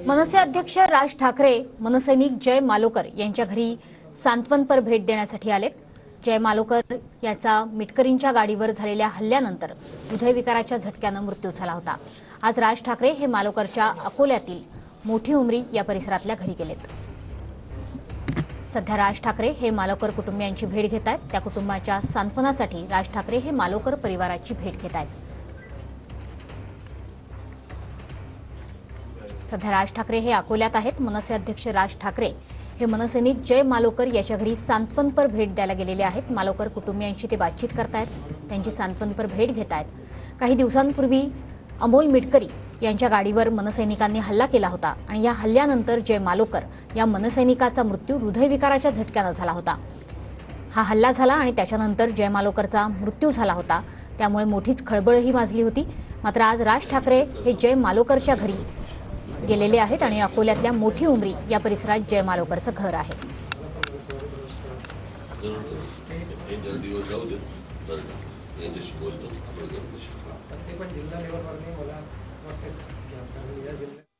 मनसे अध्यक्ष राज ठाकरे मनसैनिक जय मालोकर यांच्या घरी सांत्वनपर भेट देण्यासाठी आलेत। जय मालोकर याचा मिटकरींच्या गाडीवर झालेल्या हल्ल्यानंतर हृदयविकाराच्या झटक्याने मृत्यू झाला होता। आज राज ठाकरे हे मालोकरच्या अकोल्यातील मोठी उमरी या परिसरातल्या घरी गेलेत। सध्या राज ठाकरे हे मालोकर कुटुंबियांची भेट घेत आहेत। त्या कुटुंबाच्या सांत्वनासाठी राज ठाकरे हे मालोकर परिवाराची भेट घेत आहेत। सध्या राज ठाकरे हे अकोल्यात आहेत। मनसे अध्यक्ष राज ठाकरे हे मनसैनिक जय मालोकर याच्या घरी सांत्वनपर भेट द्यायला गेलेले आहेत। मालोकर कुटुंबियांशी ते बातचीत करतायत, त्यांची सांत्वनपर भेट घेत आहेत। काही दिवसांपूर्वी अमोल मिटकरी यांच्या गाडीवर मनसैनिकांनी हल्ला केला होता आणि या हल्ल्यानंतर जय मालोकर या मनसैनिकाचा मृत्यू हृदयविकाराच्या झटक्याने झाला होता। हा हल्ला झाला आणि त्याच्यानंतर जय मालोकरचा मृत्यू झाला होता, त्यामुळे मोठीच खळबळही माजली होती। मात्र आज राज ठाकरे हे जय मालोकरच्या घरी गेलेले आहेत आणि अकोल्यातल्या मोठी उमरी या परिसरात जय मालोकरचं घर आहे। जिल्हा लेवलवर मला वाटतं